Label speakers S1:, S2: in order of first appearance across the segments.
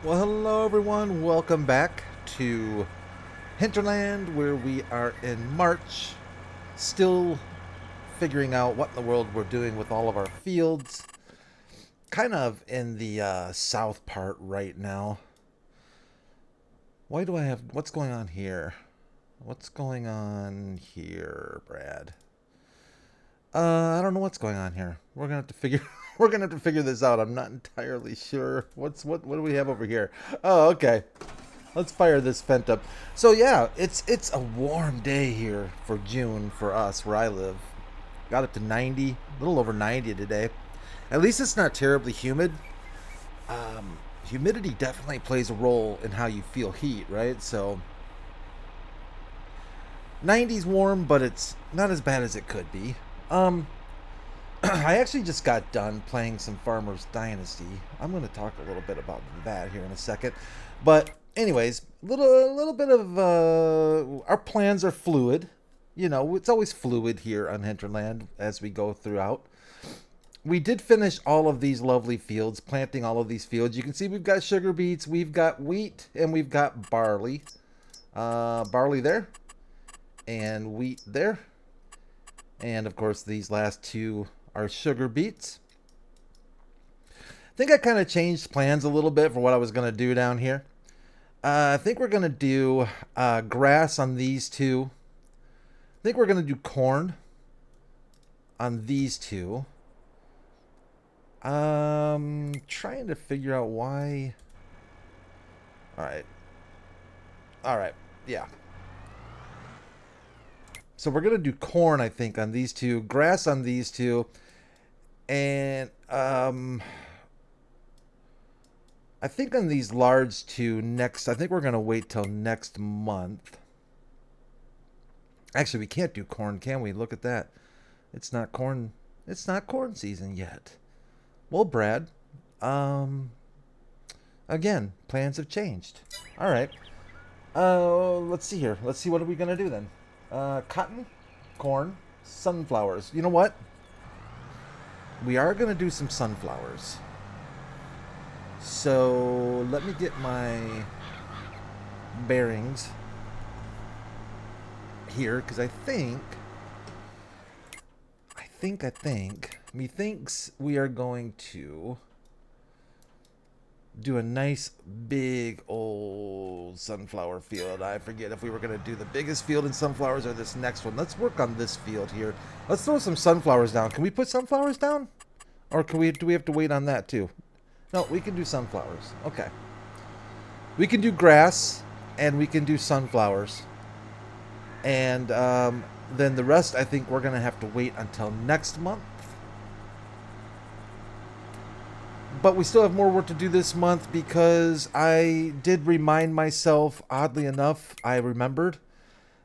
S1: Well, hello everyone. Welcome back to Hinterland, where we are in March, still figuring out what in the world we're doing with all of our fields. Kind of in the south part right now. Why do I have... What's going on here? What's going on here, Brad? I don't know what's going on here. We're gonna have to figure... We're gonna have to figure this out. I'm not entirely sure. What do we have over here? Oh, okay. Let's fire this vent up. So yeah, it's a warm day here for June for us where I live. Got up to 90, a little over 90 today. At least it's not terribly humid. Humidity definitely plays a role in how you feel heat, right? So 90's warm, but it's not as bad as it could be. I actually just got done playing some Farmers Dynasty. I'm going to talk a little bit about that here in a second. But anyways, a little bit of our plans are fluid. You know, it's always fluid here on Hinterland as we go throughout. We did finish all of these lovely fields, planting all of these fields. You can see we've got sugar beets, we've got wheat, and we've got barley. Barley there, and wheat there. And of course, these last two are sugar beets. I think I kind of changed plans a little bit for what I was going to do down here. I think we're going to do grass on these two. I think we're going to do corn on these two. Trying to figure out why. All right. All right. Yeah. So we're going to do corn, I think, on these two. Grass on these two. And I think on these large two next, I think we're going to wait till next month. Actually, we can't do corn, can we? Look at that. It's not corn. It's not corn season yet. Well, Brad, again, plans have changed. All right. Let's see here. Let's see, what are we going to do then? Cotton, corn, sunflowers. You know what? We are going to do some sunflowers. So let me get my bearings here, because I think methinks we are going to do a nice big old sunflower field. I forget if we were going to do the biggest field in sunflowers or this next one. Let's work on this field here. Let's throw some sunflowers down. Can we put sunflowers down? Or do we have to wait on that too? No, we can do sunflowers. Okay. We can do grass and we can do sunflowers. And then the rest, I think we're going to have to wait until next month. But we still have more work to do this month because I did remind myself, oddly enough, I remembered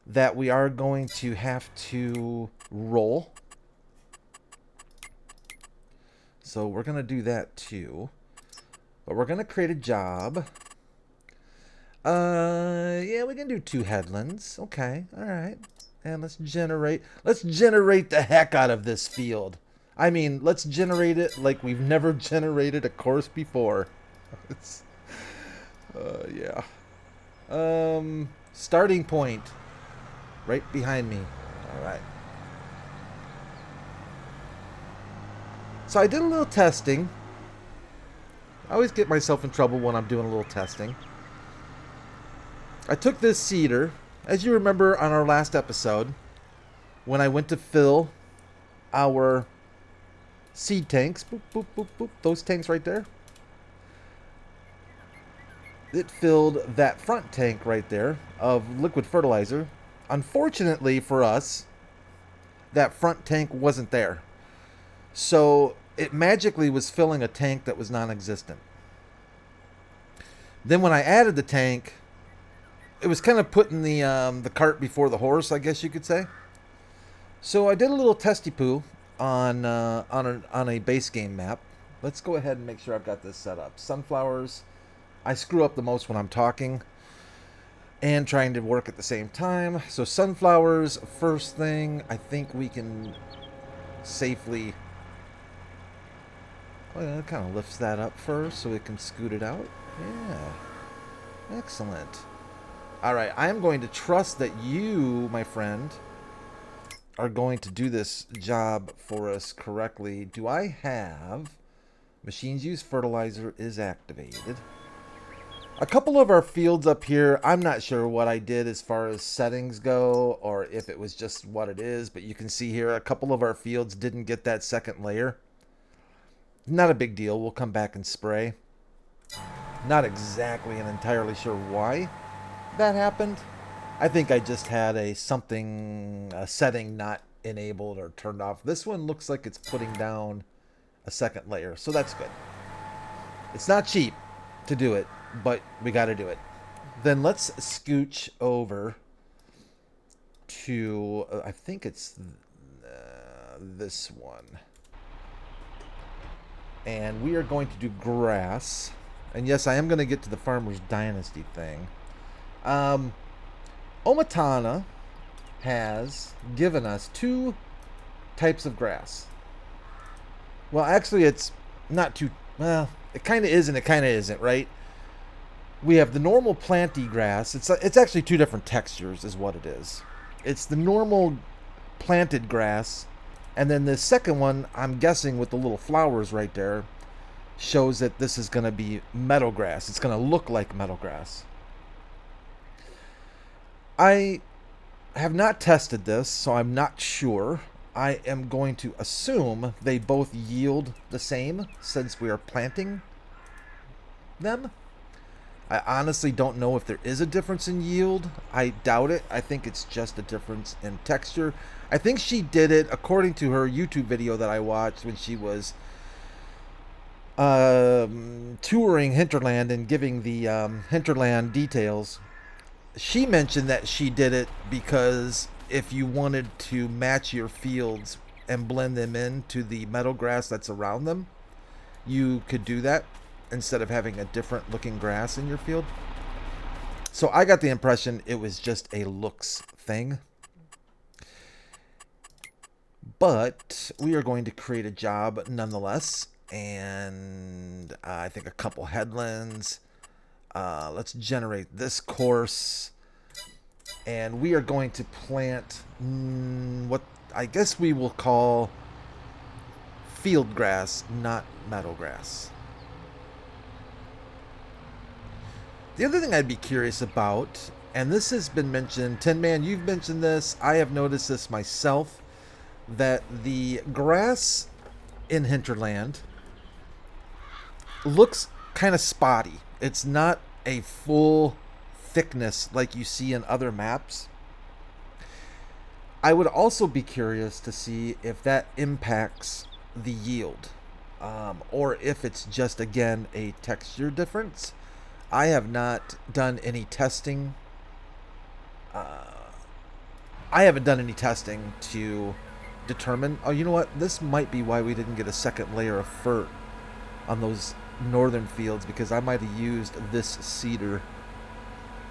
S1: that we are going to have to roll. So we're going to do that too. But we're going to create a job. Yeah, we can do 2 headlands. Okay, all right. And let's generate the heck out of this field. I mean, let's generate it like we've never generated a course before. Yeah. Starting point. Right behind me. All right. So I did a little testing. I always get myself in trouble when I'm doing a little testing. I took this seeder, as you remember on our last episode, when I went to fill our seed tanks. Boop, boop, boop, boop. Those tanks right there. It filled that front tank right there of liquid fertilizer. Unfortunately for us, that front tank wasn't there. So it magically was filling a tank that was non-existent. Then when I added the tank, it was kind of putting the cart before the horse, I guess you could say. So I did a little testy poo on a base game map. Let's go ahead and make sure I've got this set up. Sunflowers. I screw up the most when I'm talking and trying to work at the same time. So sunflowers, first thing, I think we can safely... Well, it kind of lifts that up first so we can scoot it out. Yeah. Excellent. Alright, I'm going to trust that you, my friend, are going to do this job for us correctly. Do I have... Machines use fertilizer is activated. A couple of our fields up here, I'm not sure what I did as far as settings go, or if it was just what it is, but you can see here a couple of our fields didn't get that second layer. Not a big deal. We'll come back and spray. Not exactly and entirely sure why that happened. I think I just had a setting not enabled or turned off. This one looks like it's putting down a second layer, so that's good. It's not cheap to do it, but we got to do it. Then let's scooch over to, I think it's this one. And we are going to do grass. And yes, I am going to get to the Farmer's Dynasty thing. Omatana has given us 2 types of grass. Well, actually, it's not too... Well, it kind of is and it kind of isn't, right? We have the normal planty grass. It's actually 2 different textures is what it is. It's the normal planted grass. And then the second one, I'm guessing with the little flowers right there, shows that this is going to be meadow grass. It's going to look like meadow grass. I have not tested this, so I'm not sure. I am going to assume they both yield the same since we are planting them. I honestly don't know if there is a difference in yield. I doubt it. I think it's just a difference in texture. I think she did it according to her YouTube video that I watched when she was touring Hinterland and giving the Hinterland details. She mentioned that she did it because if you wanted to match your fields and blend them into the meadow grass that's around them, you could do that instead of having a different looking grass in your field. So I got the impression it was just a looks thing. But we are going to create a job nonetheless. And I think a couple headlands. Let's generate this course. And we are going to plant what I guess we will call field grass, not meadow grass. The other thing I'd be curious about, and this has been mentioned, Tin Man, you've mentioned this, I have noticed this myself, that the grass in Hinterland looks kind of spotty. It's not a full thickness like you see in other maps. I would also be curious to see if that impacts the yield, or if it's just, again, a texture difference. I have not done any testing. I haven't done any testing to determine. Oh, you know what? This might be why we didn't get a second layer of fert on those northern fields, because I might have used this cedar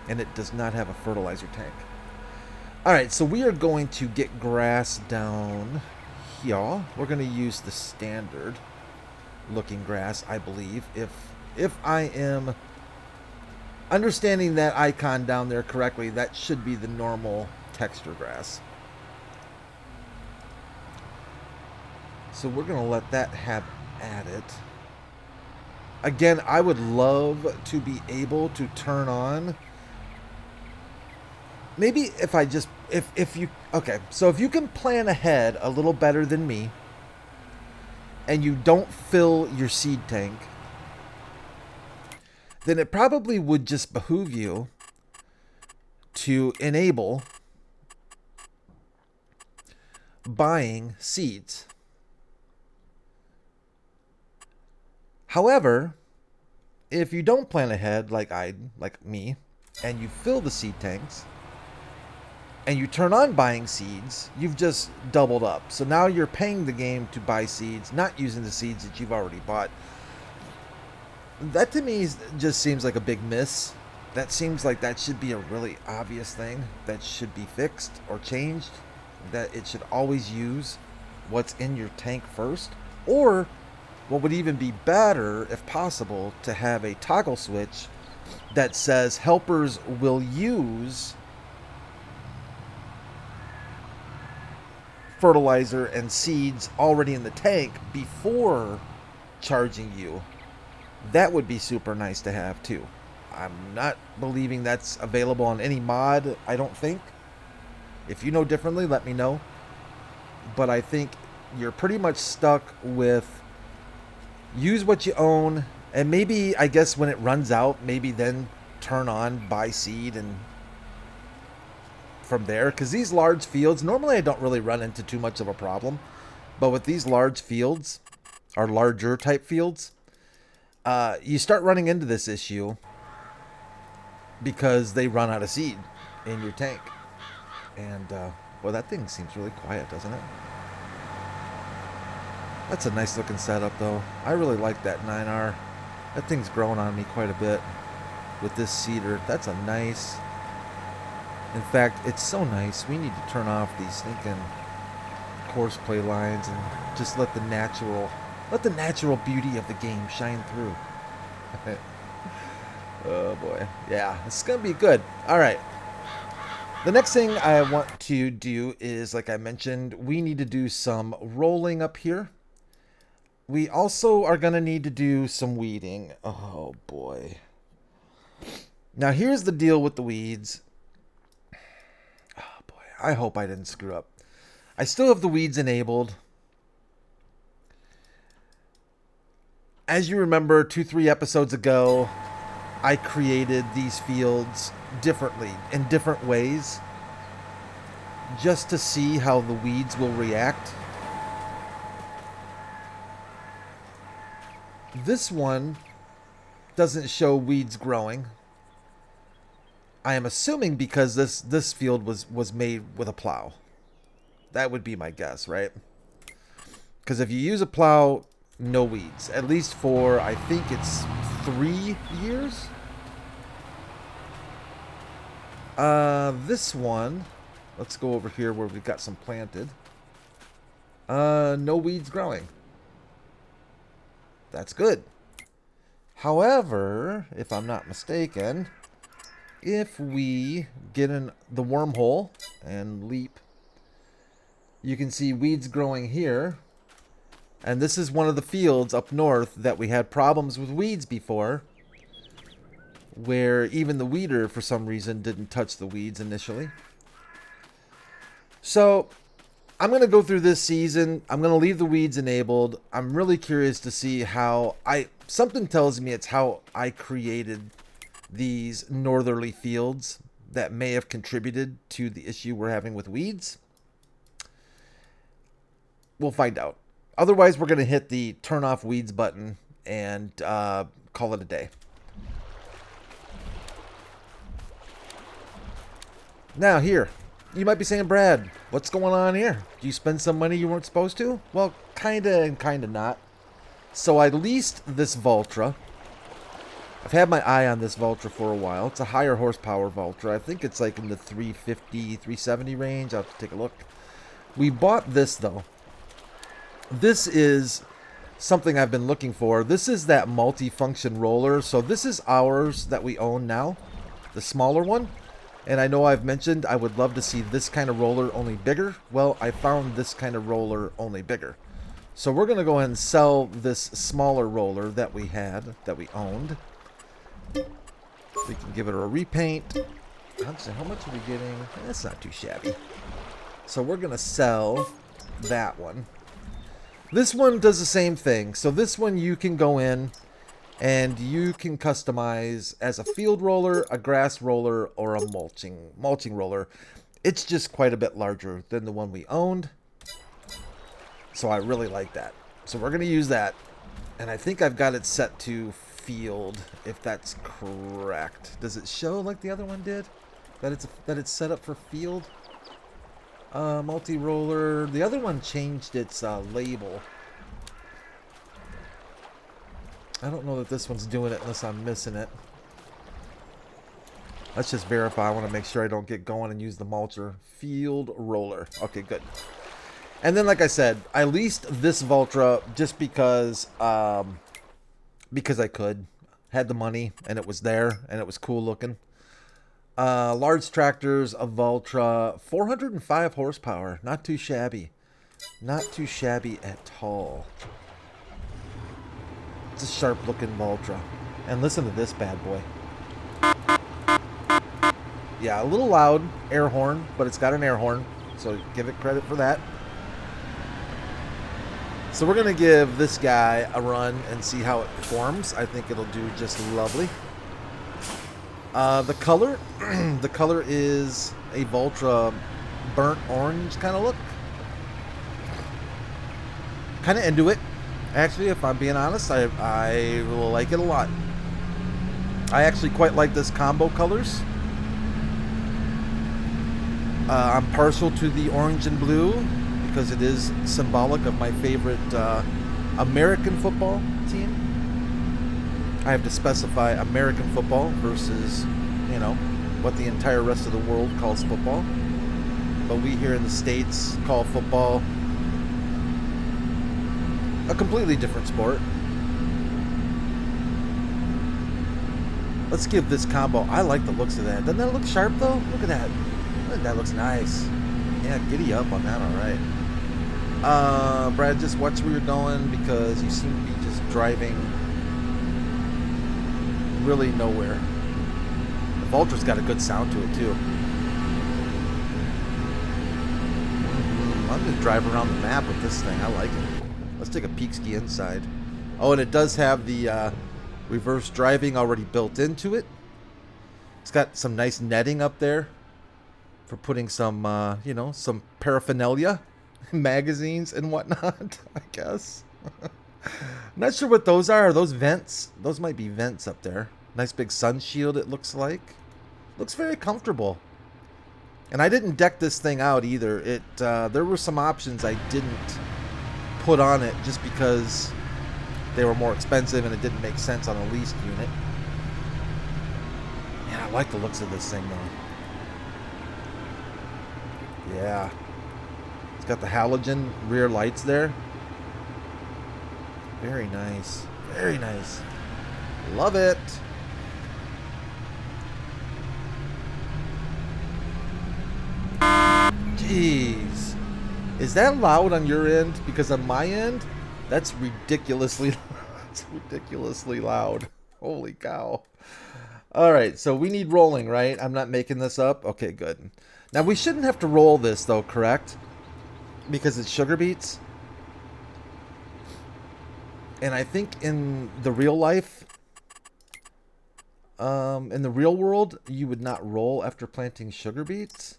S1: and it does not have a fertilizer tank. Alright, so we are going to get grass down here. We're going to use the standard looking grass, I believe. If I am understanding that icon down there correctly, that should be the normal texture grass. So we're going to let that have at it. Again, I would love to be able to turn on, maybe if I just, if you, okay, so if you can plan ahead a little better than me, and you don't fill your seed tank, then it probably would just behoove you to enable buying seeds. However, if you don't plan ahead like me, and you fill the seed tanks, and you turn on buying seeds, you've just doubled up. So now you're paying the game to buy seeds, not using the seeds that you've already bought. That to me just seems like a big miss. That seems like that should be a really obvious thing that should be fixed or changed. That it should always use what's in your tank first. Or what would even be better, if possible, to have a toggle switch that says helpers will use fertilizer and seeds already in the tank before charging you. That would be super nice to have too. I'm not believing that's available on any mod, I don't think. If you know differently, let me know. But I think you're pretty much stuck with use what you own, and maybe, I guess, when it runs out, maybe then turn on buy seed and from there. Because these large fields, normally I don't really run into too much of a problem. But with these large fields, or larger type fields, you start running into this issue because they run out of seed in your tank. And, well, that thing seems really quiet, doesn't it? That's a nice looking setup, though. I really like that 9R. That thing's growing on me quite a bit with this seeder. That's a nice... In fact, it's so nice. We need to turn off these stinking course play lines and just let the natural beauty of the game shine through. Oh, boy. Yeah, it's going to be good. All right. The next thing I want to do is, like I mentioned, we need to do some rolling up here. We also are going to need to do some weeding. Oh, boy. Now, here's the deal with the weeds. Oh, boy. I hope I didn't screw up. I still have the weeds enabled. As you remember, 2-3 episodes ago, I created these fields differently, in different ways, just to see how the weeds will react. This one doesn't show weeds growing. I am assuming because this field was made with a plow. That would be my guess, right? Because if you use a plow, no weeds. At least for, I think it's 3 years. This one, let's go over here where we've got some planted. No weeds growing. That's good. However, if I'm not mistaken, if we get in the wormhole and leap, you can see weeds growing here. And this is one of the fields up north that we had problems with weeds before, where even the weeder, for some reason, didn't touch the weeds initially. So I'm going to go through this season. I'm going to leave the weeds enabled. I'm really curious to see how something tells me it's how I created these northerly fields that may have contributed to the issue we're having with weeds. We'll find out. Otherwise, we're going to hit the turn off weeds button and call it a day. Now here, you might be saying, Brad, what's going on here? Do you spend some money you weren't supposed to? Well, kinda and kinda not. So I leased this Valtra. I've had my eye on this Valtra for a while. It's a higher horsepower Valtra. I think it's like in the 350, 370 range. I'll have to take a look. We bought this, though. This is something I've been looking for. This is that multi-function roller. So this is ours that we own now, the smaller one. And I know I've mentioned I would love to see this kind of roller, only bigger. Well, I found this kind of roller, only bigger. So we're going to go ahead and sell this smaller roller that we had, that we owned. We can give it a repaint. Actually, how much are we getting? That's not too shabby. So we're going to sell that one. This one does the same thing. So this one you can go in and you can customize as a field roller, a grass roller, or a mulching roller. It's just quite a bit larger than the one we owned. So I really like that. So we're going to use that. And I think I've got it set to field, if that's correct. Does it show like the other one did? That it's set up for field? Multi-roller. The other one changed its label. I don't know that this one's doing it unless I'm missing it. Let's just verify. I want to make sure I don't get going and use the mulcher. Field roller. Okay, good. And then, like I said, I leased this Valtra just because I could. Had the money, and it was there, and it was cool looking. Large tractors, a Valtra, 405 horsepower. Not too shabby. Not too shabby at all. It's a sharp-looking Valtra. And listen to this bad boy. Yeah, a little loud, air horn, but it's got an air horn, so give it credit for that. So we're going to give this guy a run and see how it performs. I think it'll do just lovely. The color is a Valtra burnt orange kind of look. Kind of into it. Actually, if I'm being honest, I will like it a lot. I actually quite like this combo colors. I'm partial to the orange and blue because it is symbolic of my favorite American football team. I have to specify American football versus, you know, what the entire rest of the world calls football. But we here in the States call football a completely different sport. Let's give this combo. I like the looks of that. Doesn't that look sharp though? Look at that. That looks nice. Yeah, giddy up on that, alright. Brad, just watch where you're going because you seem to be just driving really nowhere. The Valtra's got a good sound to it too. I'm just driving around the map with this thing. I like it. Let's take a peek ski inside. Oh, and it does have the reverse driving already built into it. It's got some nice netting up there for putting some, you know, some paraphernalia, magazines and whatnot, I guess. Not sure what those are. Are those vents? Those might be vents up there. Nice big sun shield, it looks like. Looks very comfortable. And I didn't deck this thing out either. It there were some options I didn't put on it just because they were more expensive and it didn't make sense on a leased unit. Man, I like the looks of this thing though. Yeah. It's got the halogen rear lights there. Very nice. Very nice. Love it. Jeez. Is that loud on your end? Because on my end, that's ridiculously loud. Holy cow. Alright, so we need rolling, right? I'm not making this up? Okay, good. Now, we shouldn't have to roll this, though, correct? Because it's sugar beets. And I think in the real life, in the real world, you would not roll after planting sugar beets.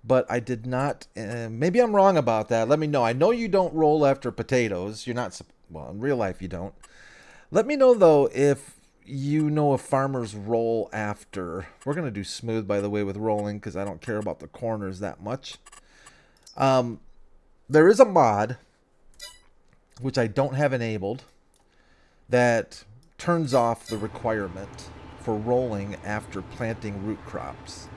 S1: But I did not, maybe I'm wrong about that. Let me know. I know you don't roll after potatoes. You're not, well, in real life you don't. Let me know, though, if you know if farmers roll after. We're going to do smooth, by the way, with rolling because I don't care about the corners that much. There is a mod, which I don't have enabled, that turns off the requirement for rolling after planting root crops.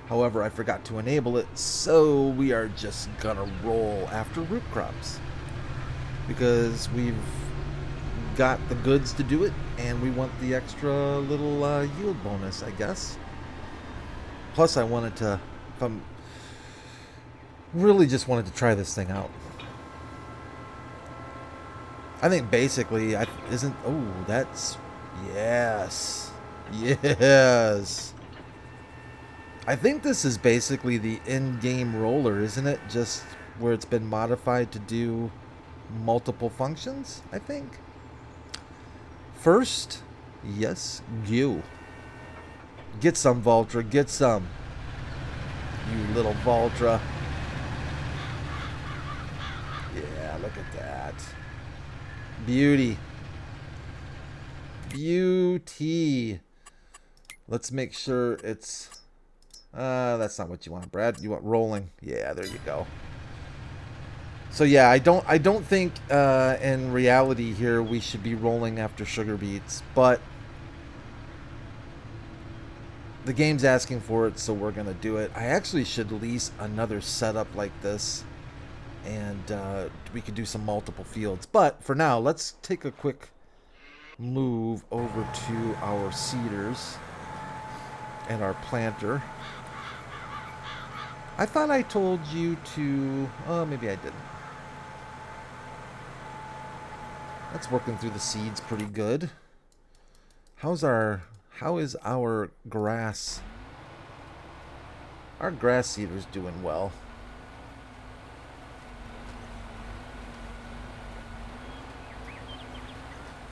S1: However, I forgot to enable it, so we are just gonna roll after root crops. Because we've got the goods to do it, and we want the extra little yield bonus, I guess. Plus, I wanted to, really just wanted to try this thing out. I think basically, oh, that's, yes. Yes. I think this is basically the in-game roller, isn't it? Just where it's been modified to do multiple functions, I think. First, yes, you. Get some, Valtra, get some. You little Valtra. Yeah, look at that. Beauty. Beauty. Let's make sure it's... that's not what you want, Brad. You want rolling. Yeah, there you go. So yeah, I don't think in reality here we should be rolling after sugar beets, but the game's asking for it, so we're gonna do it. I actually should lease another setup like this and we could do some multiple fields. But for now, let's take a quick move over to our seeders and our planter. I thought I told you to... Oh, maybe I didn't. That's working through the seeds pretty good. How is our grass? Our grass seeder's doing well.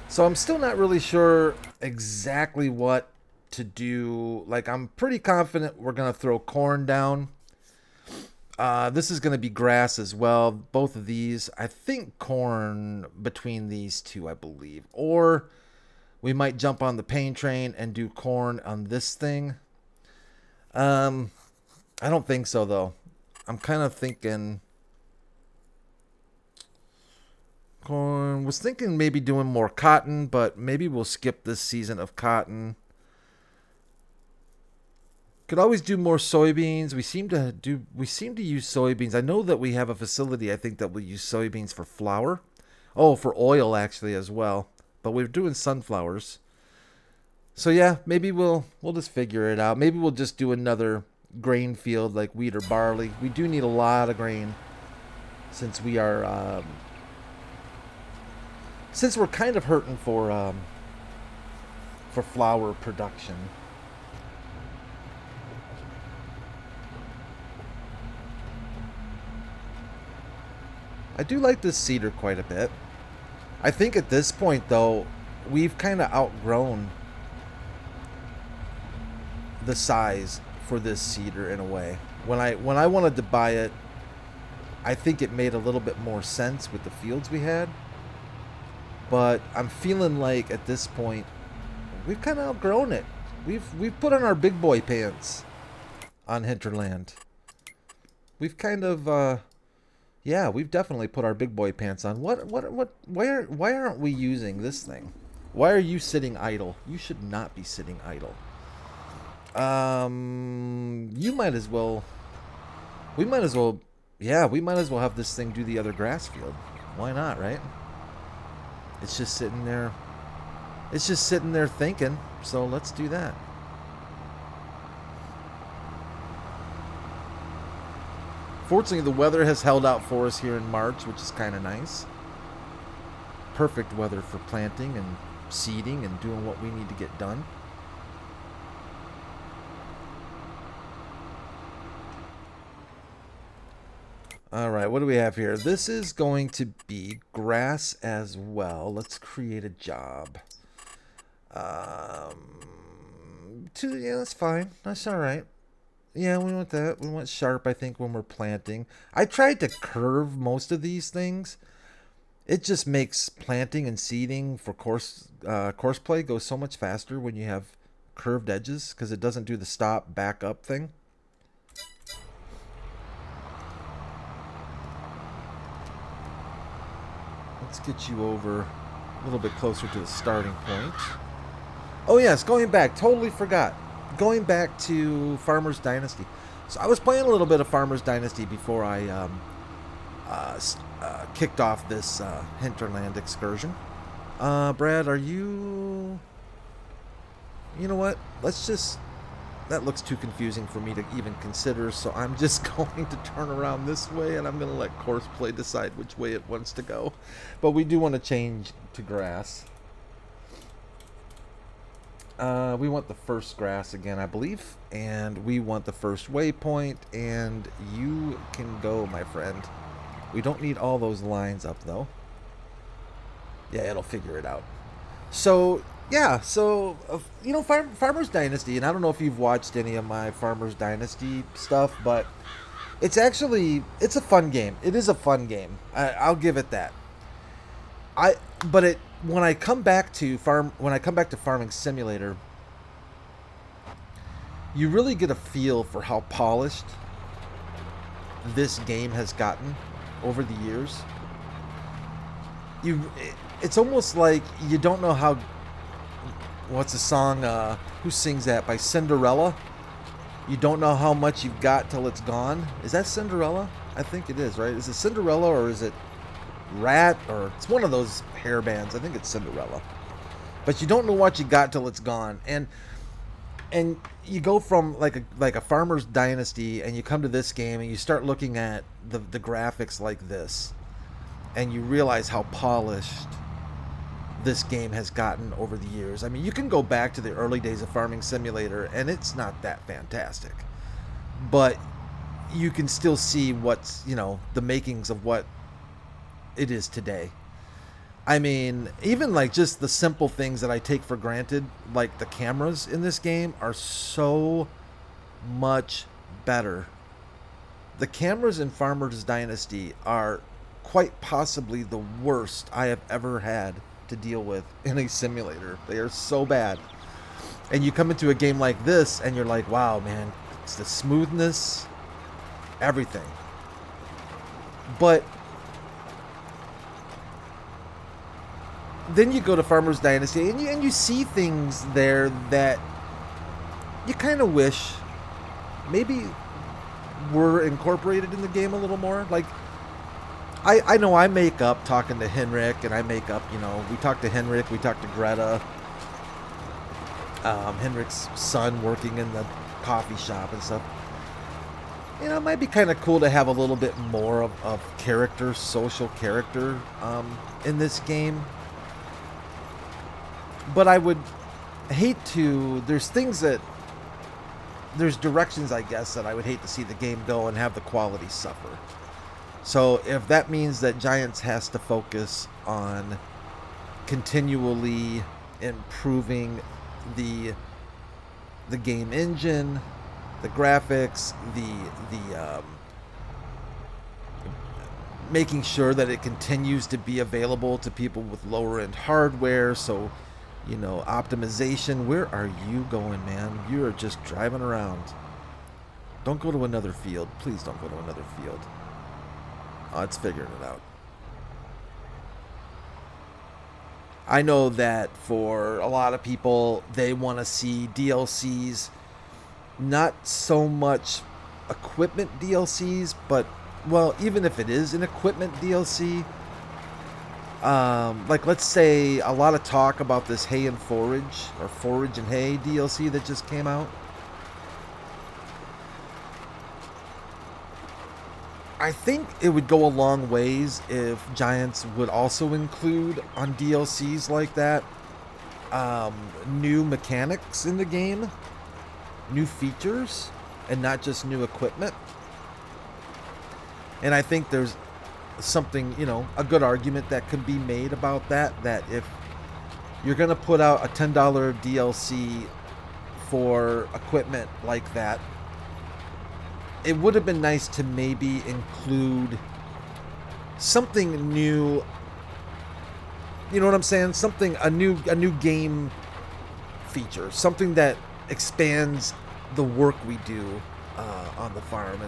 S1: So I'm still not really sure exactly what to do. Like, I'm pretty confident we're going to throw corn down. This is going to be grass as well. Both of these. I think corn between these two, I believe. Or we might jump on the pain train and do corn on this thing. I don't think so, though. I'm kind of thinking... Corn. Was thinking maybe doing more cotton, but maybe we'll skip this season of cotton. Could always do more soybeans. We seem to use soybeans. I know that we have a facility, I think, that will use soybeans for flour. Oh, for oil actually as well. But we're doing sunflowers. So yeah, maybe we'll just figure it out. Maybe we'll just do another grain field like wheat or barley. We do need a lot of grain since we are since we're kind of hurting for flour production. I do like this seeder quite a bit. I think at this point, though, we've kind of outgrown the size for this seeder in a way. When I wanted to buy it, I think it made a little bit more sense with the fields we had. But I'm feeling like at this point, we've kind of outgrown it. We've put on our big boy pants on Hinterland. We've kind of yeah, we've definitely put our big boy pants on. Why aren't we using this thing? Why are you sitting idle? You should not be sitting idle. You might as well. We might as well. Yeah, we might as well have this thing do the other grass field. Why not, right? It's just sitting there. It's just sitting there thinking. So let's do that. Fortunately, the weather has held out for us here in March, which is kind of nice. Perfect weather for planting and seeding and doing what we need to get done. All right, what do we have here? This is going to be grass as well. Let's create a job. Yeah, that's fine. That's all right. Yeah, we want that. We want sharp, I think, when we're planting. I tried to curve most of these things. It just makes planting and seeding for course play go so much faster when you have curved edges because it doesn't do the stop back up thing. Let's get you over a little bit closer to the starting point. Oh yes, going back. Totally forgot. Going back to Farmer's Dynasty. So I was playing a little bit of Farmer's Dynasty before I kicked off this Hinterland excursion. Brad, are you... You know what? Let's just... That looks too confusing for me to even consider, so I'm just going to turn around this way, and I'm going to let Courseplay decide which way it wants to go. But we do want to change to grass. We want the first grass again, I believe. And we want the first waypoint, and you can go, my friend. We don't need all those lines up, though. Yeah, it'll figure it out. So... Yeah, so, you know, Farmer's Dynasty, and I don't know if you've watched any of my Farmer's Dynasty stuff, but it's actually, it's a fun game. It is a fun game. I'll give it that. When I come back to Farming Simulator, you really get a feel for how polished this game has gotten over the years. It's almost like you don't know how... What's the song? Who sings that? By Cinderella. You don't know how much you've got till it's gone. Is that Cinderella? I think it is, right? Is it Cinderella or is it Rat? Or it's one of those hair bands. I think it's Cinderella. But you don't know what you got till it's gone. And you go from like a farmer's dynasty, and you come to this game, and you start looking at the graphics like this, and you realize how polished this game has gotten over the years. I mean, you can go back to the early days of Farming Simulator, and it's not that fantastic, but you can still see what's, you know, the makings of what it is today. I mean, even like just the simple things that I take for granted, like the cameras in this game, are so much better. The cameras in Farmer's Dynasty are quite possibly the worst I have ever had to deal with in a simulator. They are so bad. And you come into a game like this, and you're like, wow, man, it's the smoothness, everything. But then you go to Farmer's Dynasty, and you see things there that you kind of wish maybe were incorporated in the game a little more. Like, I know I make up talking to Henrik, and I make up, you know, we talk to Henrik, we talk to Greta, Henrik's son working in the coffee shop and stuff. You know, it might be kind of cool to have a little bit more of character, social character in this game. But I would hate to, there's directions, I guess, that I would hate to see the game go and have the quality suffer. So if that means that Giants has to focus on continually improving the game engine, the graphics, the making sure that it continues to be available to people with lower end hardware, so, you know, optimization. Where are you going, man? You are just driving around. Don't go to another field. Please don't go to another field. Oh, it's figuring it out. I know that for a lot of people, they want to see DLCs, not so much equipment DLCs, but, well, even if it is an equipment DLC, like, let's say a lot of talk about this Hay and Forage, or Forage and Hay DLC that just came out. I think it would go a long ways if Giants would also include on DLCs like that new mechanics in the game, new features, and not just new equipment. And I think there's something, you know, a good argument that could be made about that if you're going to put out a $10 DLC for equipment like that, it would have been nice to maybe include something new. You know what I'm saying? Something, a new game feature, something that expands the work we do on the farm,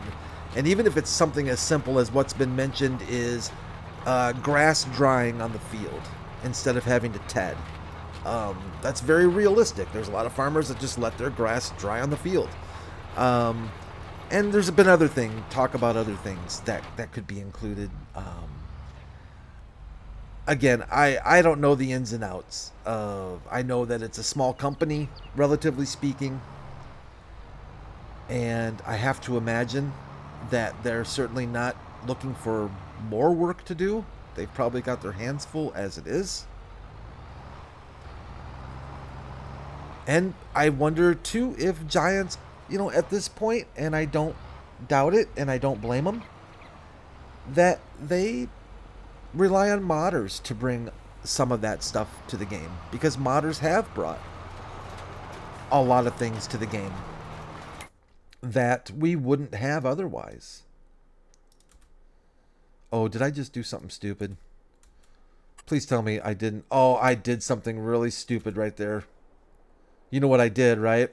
S1: and even if it's something as simple as what's been mentioned is grass drying on the field instead of having to ted. That's very realistic. There's a lot of farmers that just let their grass dry on the field. And there's been talk about other things that could be included. Again, I don't know the ins and outs of, I know that it's a small company, relatively speaking, and I have to imagine that they're certainly not looking for more work to do. They've probably got their hands full as it is. And I wonder too if Giants, you know, at this point, and I don't doubt it, and I don't blame them, that they rely on modders to bring some of that stuff to the game, because modders have brought a lot of things to the game that we wouldn't have otherwise. Oh, did I just do something stupid? Please tell me I didn't. Oh, I did something really stupid right there. You know what I did, right?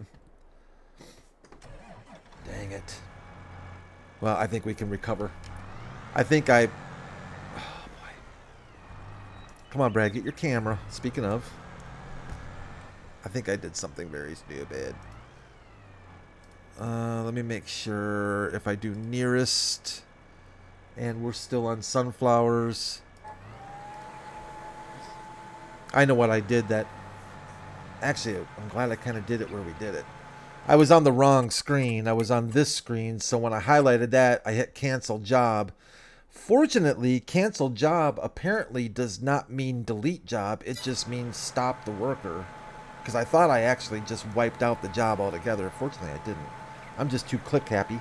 S1: Dang it. Well, I think we can recover. I think I... Oh, boy. Come on, Brad, get your camera. Speaking of, I think I did something very stupid. Let me make sure if I do nearest... And we're still on sunflowers. I know what I did that... Actually, I'm glad I kind of did it where we did it. I was on the wrong screen. I was on this screen, so when I highlighted that, I hit cancel job. Fortunately, cancel job apparently does not mean delete job. It just means stop the worker. Because I thought I actually just wiped out the job altogether. Fortunately, I didn't. I'm just too click happy.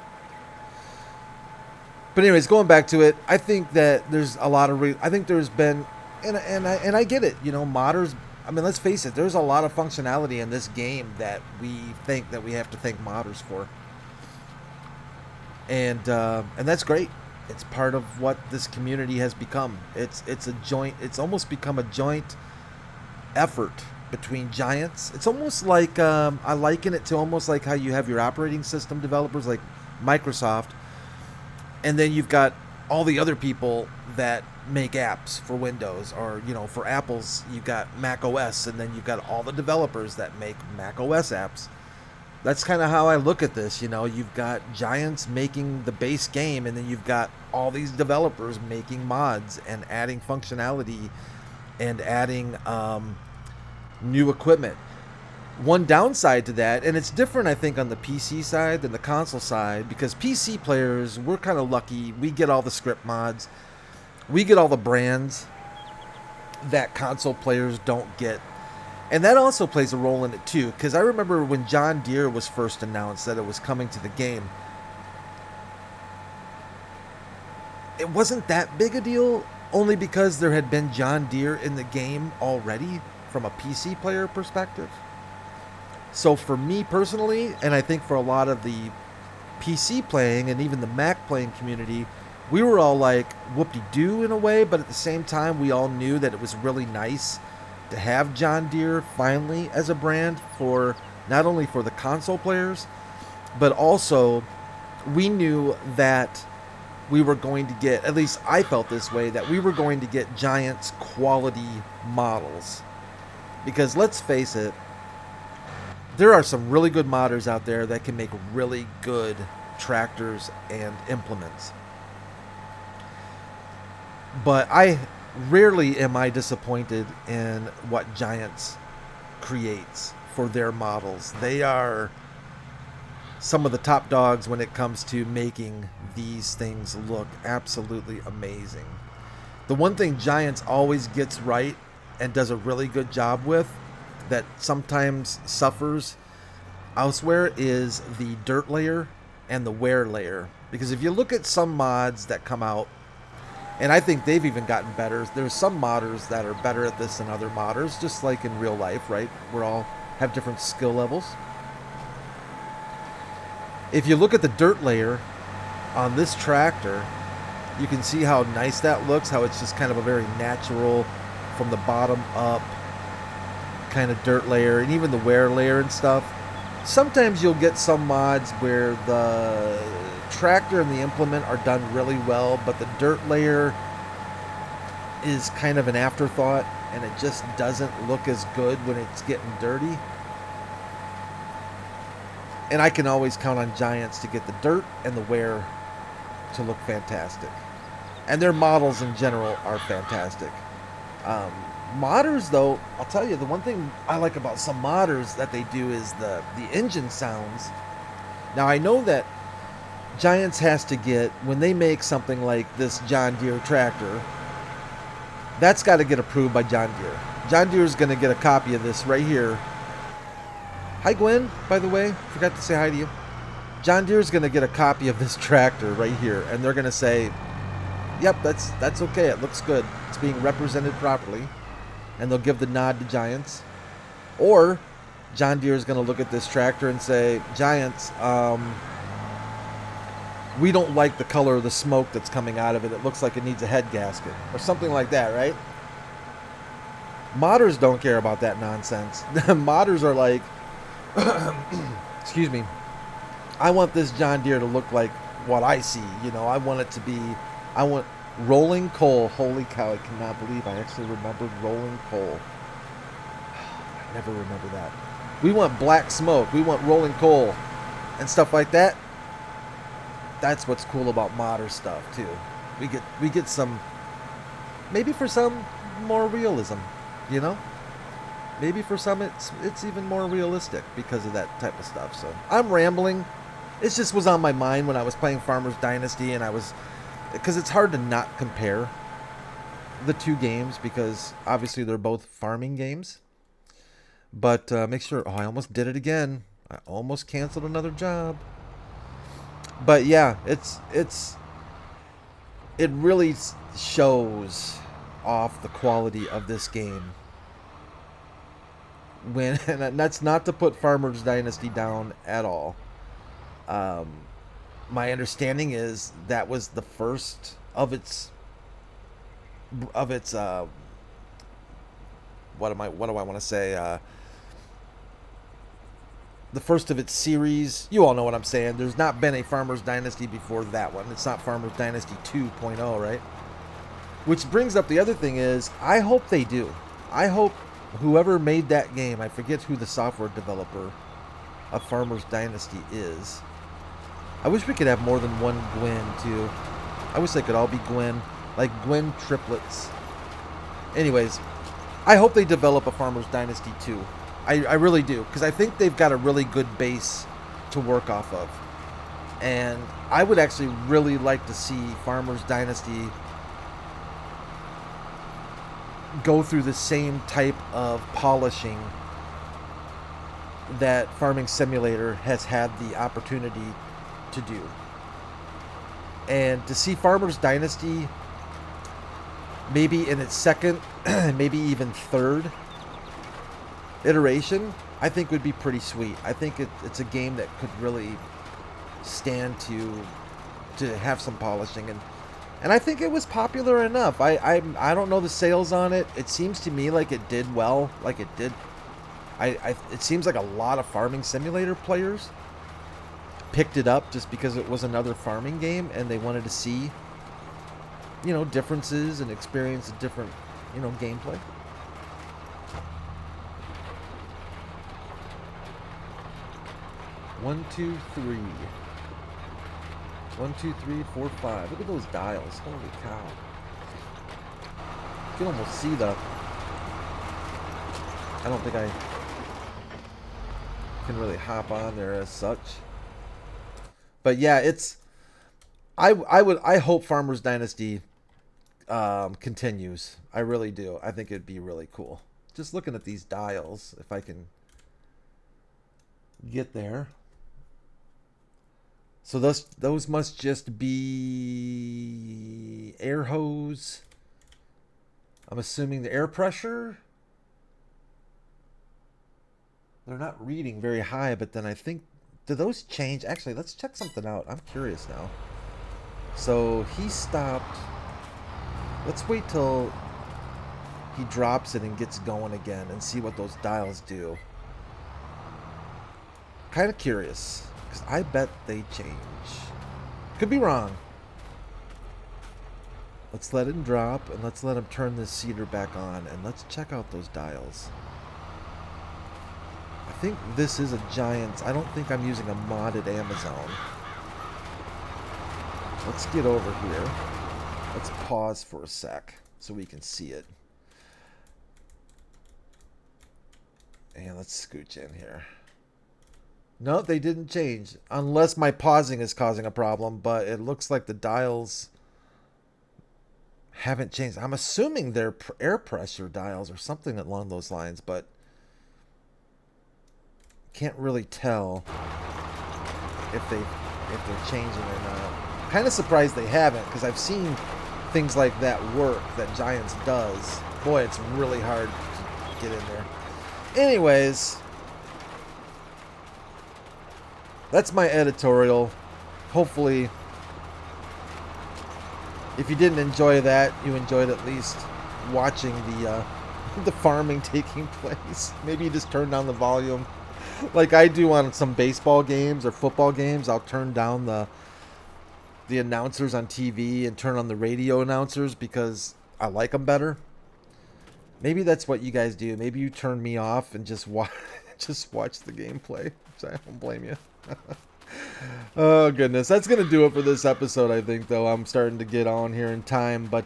S1: But anyways, going back to it, I think that there's a lot of... I think there's been... And I get it. You know, modders... I mean, let's face it. There's a lot of functionality in this game that we think that we have to thank modders for. And that's great. It's part of what this community has become. It's a joint... It's almost become a joint effort between giants. It's almost like... I liken it to almost like how you have your operating system developers like Microsoft. And then you've got all the other people that make apps for Windows, or, you know, for Apple's, you've got Mac OS, and then you've got all the developers that make Mac OS apps. That's kind of how I look at this. You know, you've got giants making the base game, and then you've got all these developers making mods and adding functionality and adding new equipment. One downside to that, and it's different, I think, on the PC side than the console side, because PC players, we're kind of lucky. We get all the script mods. We get all the brands that console players don't get. And that also plays a role in it, too, because I remember when John Deere was first announced that it was coming to the game, it wasn't that big a deal, only because there had been John Deere in the game already from a PC player perspective. So for me personally, and I think for a lot of the PC playing and even the Mac playing community, we were all like whoop-de-doo in a way, but at the same time, we all knew that it was really nice to have John Deere finally as a brand for not only for the console players, but also we knew that we were going to get, at least I felt this way, that we were going to get Giants quality models. Because let's face it, there are some really good modders out there that can make really good tractors and implements. But rarely am I disappointed in what Giants creates for their models. They are some of the top dogs when it comes to making these things look absolutely amazing. The one thing Giants always gets right and does a really good job with, that sometimes suffers elsewhere, is the dirt layer and the wear layer. Because if you look at some mods that come out, and I think they've even gotten better, there's some modders that are better at this than other modders, just like in real life, right? We're all have different skill levels. If you look at the dirt layer on this tractor, you can see how nice that looks, how it's just kind of a very natural, from the bottom up kind of dirt layer, and even the wear layer and stuff. Sometimes you'll get some mods where the tractor and the implement are done really well, but the dirt layer is kind of an afterthought, and it just doesn't look as good when it's getting dirty. And I can always count on Giants to get the dirt and the wear to look fantastic. And their models in general are fantastic. Modders, though, I'll tell you, the one thing I like about some modders that they do is the engine sounds. Now, I know that Giants has to get, when they make something like this John Deere tractor, that's got to get approved by John Deere. John Deere's going to get a copy of this right here. Hi, Gwen, by the way. Forgot to say hi to you. John Deere's going to get a copy of this tractor right here, and they're going to say, yep, that's okay. It looks good. It's being represented properly. And they'll give the nod to Giants. Or John Deere is going to look at this tractor and say, Giants, we don't like the color of the smoke that's coming out of it. It looks like it needs a head gasket. Or something like that, right? Modders don't care about that nonsense. Modders are like, excuse me, I want this John Deere to look like what I see. You know, I want it to be, I want rolling coal. Holy cow, I cannot believe I actually remembered rolling coal. I never remember that. We want black smoke. We want rolling coal and stuff like that. That's what's cool about modder stuff, too. We get some, maybe for some more realism, you know? Maybe for some it's even more realistic because of that type of stuff. So I'm rambling. It just was on my mind when I was playing Farmers Dynasty, and because it's hard to not compare the two games because obviously they're both farming games. But make sure. Oh, I almost did it again. I almost canceled another job. But yeah, it really shows off the quality of this game. And that's not to put Farmers Dynasty down at all. My understanding is that was the first of its what do I want to say? The first of its series. You all know what I'm saying. There's not been a Farmers Dynasty before that one. It's not Farmers Dynasty 2.0, right? Which brings up the other thing is, I hope they do. I hope whoever made that game, I forget who the software developer of Farmers Dynasty is. I wish we could have more than one Gwen, too. I wish they could all be Gwen. Like Gwen triplets. Anyways, I hope they develop a Farmers Dynasty 2. I really do, because I think they've got a really good base to work off of. And I would actually really like to see Farmers Dynasty go through the same type of polishing that Farming Simulator has had the opportunity to do. And to see Farmers Dynasty maybe in its second, maybe even third iteration, I think would be pretty sweet. I think it's a game that could really stand to have some polishing, and I think it was popular enough. I don't know the sales on it. It seems to me like it did well, like it did. It seems like a lot of Farming Simulator players picked it up just because it was another farming game and they wanted to see, you know, differences and experience a different, you know, gameplay. One, two, three. 1, 2, 3, 4, 5. Look at those dials. Holy cow. You can almost see the... I don't think I can really hop on there as such. But yeah, it's... I hope Farmers Dynasty continues. I really do. I think it'd be really cool. Just looking at these dials, if I can get there. So those must just be air hose. I'm assuming the air pressure. They're not reading very high, but then I think, do those change? Actually, let's check something out. I'm curious now. So he stopped. Let's wait till he drops it and gets going again and see what those dials do. Kind of curious. Because I bet they change. Could be wrong. Let's let him drop and let's let him turn this cedar back on and let's check out those dials. I think this is a giant. I don't think I'm using a modded Amazon. Let's get over here. Let's pause for a sec so we can see it. And let's scooch in here. No, they didn't change. Unless my pausing is causing a problem, but it looks like the dials haven't changed. I'm assuming they're air pressure dials or something along those lines, but can't really tell if they're changing or not. Kind of surprised they haven't, because I've seen things like that work that Giants does. Boy, it's really hard to get in there. Anyways, that's my editorial. Hopefully, if you didn't enjoy that, you enjoyed at least watching the farming taking place. Maybe you just turn down the volume, like I do on some baseball games or football games. I'll turn down the announcers on TV and turn on the radio announcers because I like them better. Maybe that's what you guys do. Maybe you turn me off and just watch the gameplay. So I don't blame you. Oh goodness, that's gonna do it for this episode. I think, though, I'm starting to get on here in time, but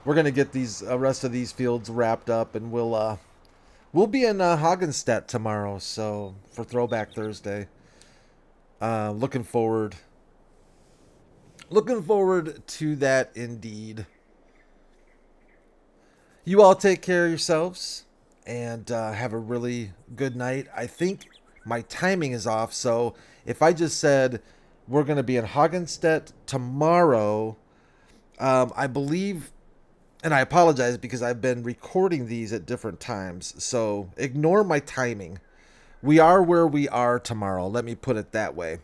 S1: we're gonna get these rest of these fields wrapped up, and we'll be in Hagenstedt tomorrow. So for Throwback Thursday, looking forward to that indeed. You all take care of yourselves and have a really good night. I think my timing is off, so if I just said we're going to be in Hagenstedt tomorrow, I believe, and I apologize because I've been recording these at different times, so ignore my timing. We are where we are tomorrow, let me put it that way.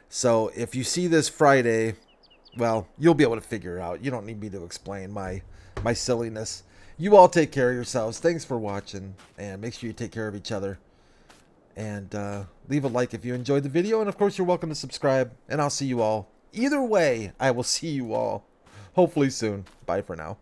S1: So if you see this Friday, well, you'll be able to figure it out. You don't need me to explain my silliness. You all take care of yourselves. Thanks for watching, and make sure you take care of each other. And leave a like if you enjoyed the video, and of course you're welcome to subscribe, and I'll see you all. Either way, I will see you all hopefully soon. Bye for now.